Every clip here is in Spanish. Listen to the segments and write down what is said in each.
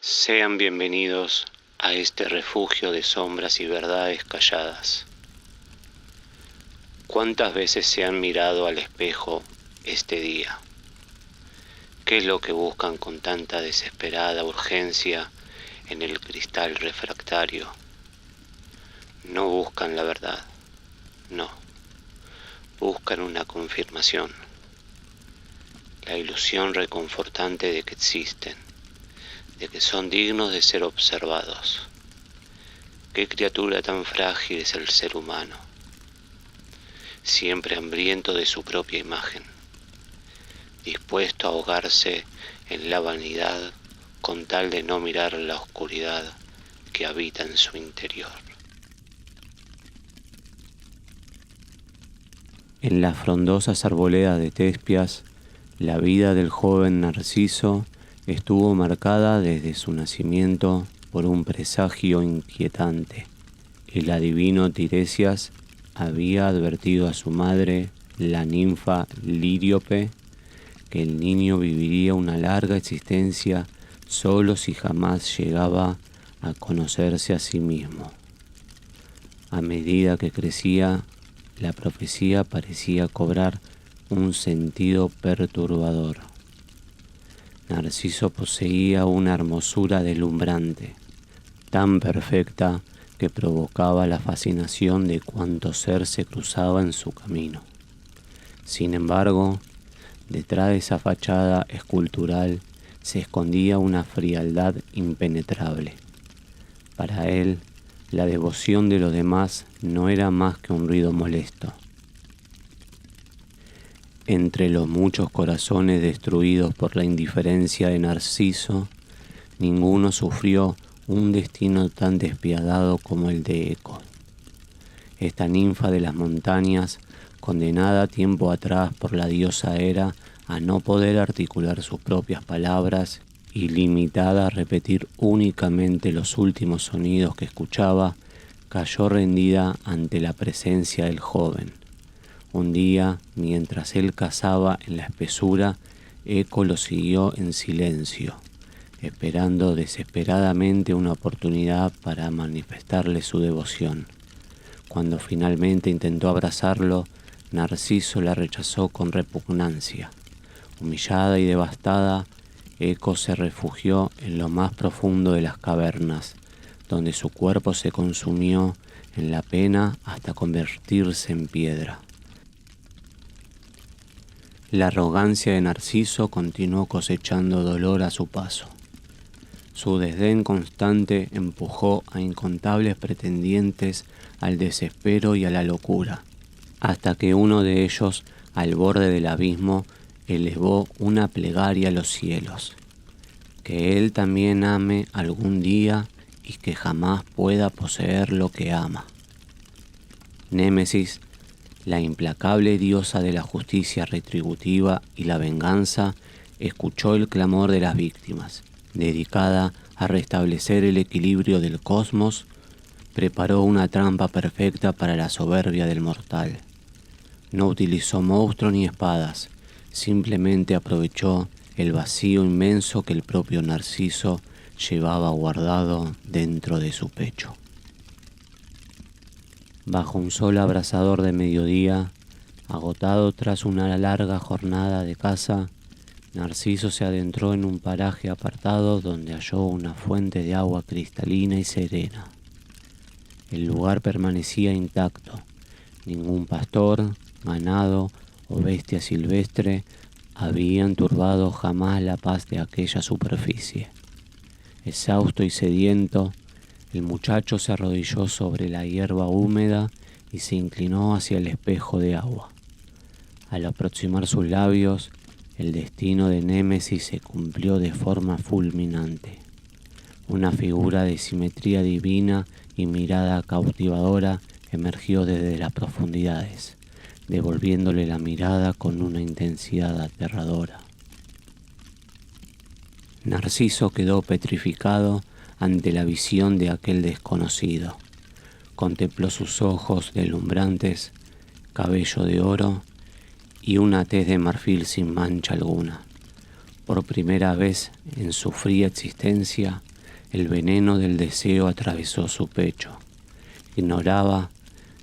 Sean bienvenidos a este refugio de sombras y verdades calladas. ¿Cuántas veces se han mirado al espejo este día? ¿Qué es lo que buscan con tanta desesperada urgencia en el cristal refractario? No buscan la verdad, no. Buscan una confirmación, la ilusión reconfortante de que existen, de que son dignos de ser observados. Qué criatura tan frágil es el ser humano, siempre hambriento de su propia imagen, dispuesto a ahogarse en la vanidad con tal de no mirar la oscuridad que habita en su interior. En las frondosas arboledas de Tespias, la vida del joven Narciso estuvo marcada desde su nacimiento por un presagio inquietante. El adivino Tiresias había advertido a su madre, la ninfa Liríope, que el niño viviría una larga existencia solo si jamás llegaba a conocerse a sí mismo. A medida que crecía, la profecía parecía cobrar un sentido perturbador. Narciso poseía una hermosura deslumbrante, tan perfecta que provocaba la fascinación de cuanto ser se cruzaba en su camino. Sin embargo, detrás de esa fachada escultural se escondía una frialdad impenetrable. Para él, la devoción de los demás no era más que un ruido molesto. Entre los muchos corazones destruidos por la indiferencia de Narciso, ninguno sufrió un destino tan despiadado como el de Eco. Esta ninfa de las montañas, condenada tiempo atrás por la diosa Hera a no poder articular sus propias palabras y limitada a repetir únicamente los últimos sonidos que escuchaba, cayó rendida ante la presencia del joven. Un día, mientras él cazaba en la espesura, Eco lo siguió en silencio, esperando desesperadamente una oportunidad para manifestarle su devoción. Cuando finalmente intentó abrazarlo, Narciso la rechazó con repugnancia. Humillada y devastada, Eco se refugió en lo más profundo de las cavernas, donde su cuerpo se consumió en la pena hasta convertirse en piedra. La arrogancia de Narciso continuó cosechando dolor a su paso. Su desdén constante empujó a incontables pretendientes al desespero y a la locura, hasta que uno de ellos, al borde del abismo, elevó una plegaria a los cielos: que él también ame algún día y que jamás pueda poseer lo que ama. Némesis, la implacable diosa de la justicia retributiva y la venganza, escuchó el clamor de las víctimas. Dedicada a restablecer el equilibrio del cosmos, preparó una trampa perfecta para la soberbia del mortal. No utilizó monstruos ni espadas, simplemente aprovechó el vacío inmenso que el propio Narciso llevaba guardado dentro de su pecho. Bajo un sol abrasador de mediodía, agotado tras una larga jornada de caza, Narciso se adentró en un paraje apartado donde halló una fuente de agua cristalina y serena. El lugar permanecía intacto. Ningún pastor, ganado o bestia silvestre habían turbado jamás la paz de aquella superficie. Exhausto y sediento, el muchacho se arrodilló sobre la hierba húmeda y se inclinó hacia el espejo de agua. Al aproximar sus labios, el destino de Némesis se cumplió de forma fulminante. Una figura de simetría divina y mirada cautivadora emergió desde las profundidades, devolviéndole la mirada con una intensidad aterradora. Narciso quedó petrificado ante la visión de aquel desconocido. Contempló sus ojos deslumbrantes, cabello de oro y una tez de marfil sin mancha alguna. Por primera vez en su fría existencia, El veneno del deseo atravesó su pecho. Ignoraba,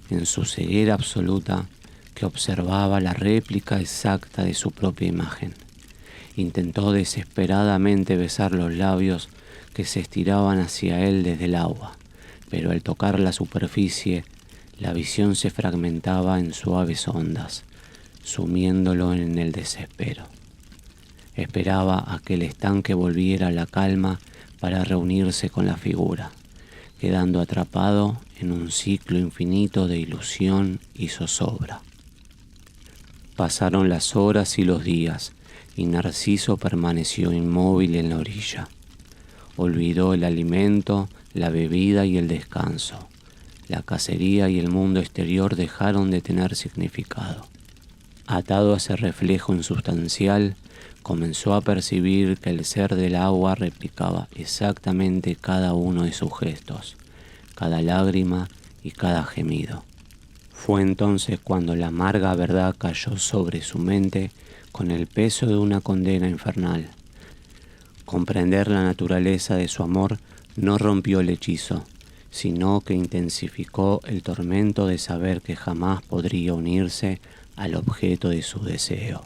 en su ceguera absoluta, que observaba la réplica exacta de su propia imagen. Intentó desesperadamente besar los labios que se estiraban hacia él desde el agua, pero al tocar la superficie, la visión se fragmentaba en suaves ondas, sumiéndolo en el desespero. Esperaba a que el estanque volviera a la calma para reunirse con la figura, quedando atrapado en un ciclo infinito de ilusión y zozobra. Pasaron las horas y los días, y Narciso permaneció inmóvil en la orilla. Olvidó el alimento, la bebida y el descanso. La cacería y el mundo exterior dejaron de tener significado. Atado a ese reflejo insubstancial, comenzó a percibir que el ser del agua replicaba exactamente cada uno de sus gestos, cada lágrima y cada gemido. Fue entonces cuando la amarga verdad cayó sobre su mente con el peso de una condena infernal. Comprender la naturaleza de su amor no rompió el hechizo, sino que intensificó el tormento de saber que jamás podría unirse al objeto de su deseo.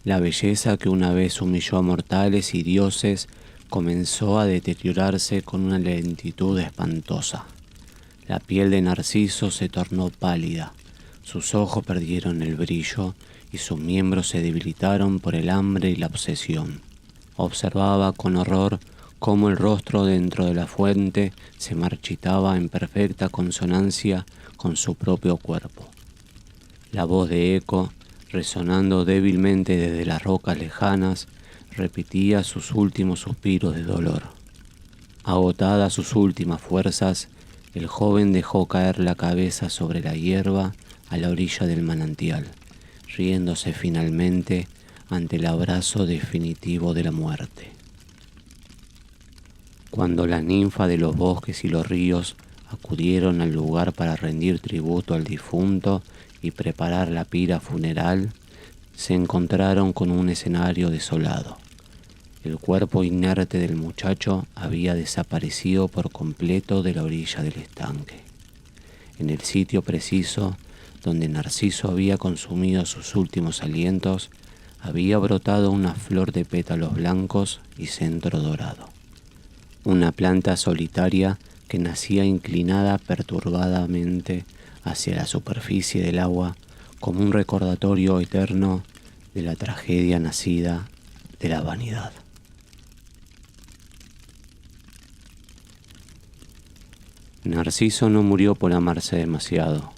La belleza que una vez humilló a mortales y dioses comenzó a deteriorarse con una lentitud espantosa. La piel de Narciso se tornó pálida, sus ojos perdieron el brillo y sus miembros se debilitaron por el hambre y la obsesión. Observaba con horror cómo el rostro dentro de la fuente se marchitaba en perfecta consonancia con su propio cuerpo. La voz de Eco, resonando débilmente desde las rocas lejanas, repetía sus últimos suspiros de dolor. Agotadas sus últimas fuerzas, el joven dejó caer la cabeza sobre la hierba a la orilla del manantial, riéndose finalmente ante el abrazo definitivo de la muerte. Cuando la ninfa de los bosques y los ríos acudieron al lugar para rendir tributo al difunto y preparar la pira funeral, se encontraron con un escenario desolado. El cuerpo inerte del muchacho había desaparecido por completo de la orilla del estanque. En el sitio preciso donde Narciso había consumido sus últimos alientos, había brotado una flor de pétalos blancos y centro dorado. Una planta solitaria que nacía inclinada perturbadamente hacia la superficie del agua como un recordatorio eterno de la tragedia nacida de la vanidad. Narciso no murió por amarse demasiado.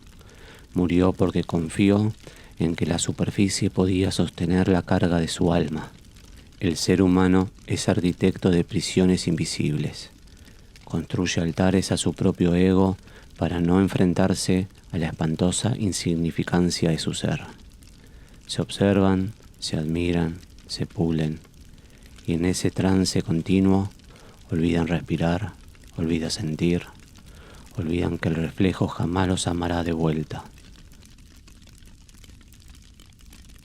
Murió porque confió en que la superficie podía sostener la carga de su alma. El ser humano es arquitecto de prisiones invisibles. Construye altares a su propio ego para no enfrentarse a la espantosa insignificancia de su ser. Se observan, se admiran, se pulen, y en ese trance continuo olvidan respirar, olvidan sentir, olvidan que el reflejo jamás los amará de vuelta.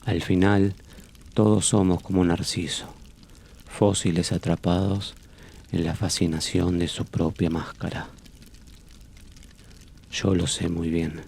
Al final, todos somos como Narciso, fósiles atrapados en la fascinación de su propia máscara. Yo lo sé muy bien.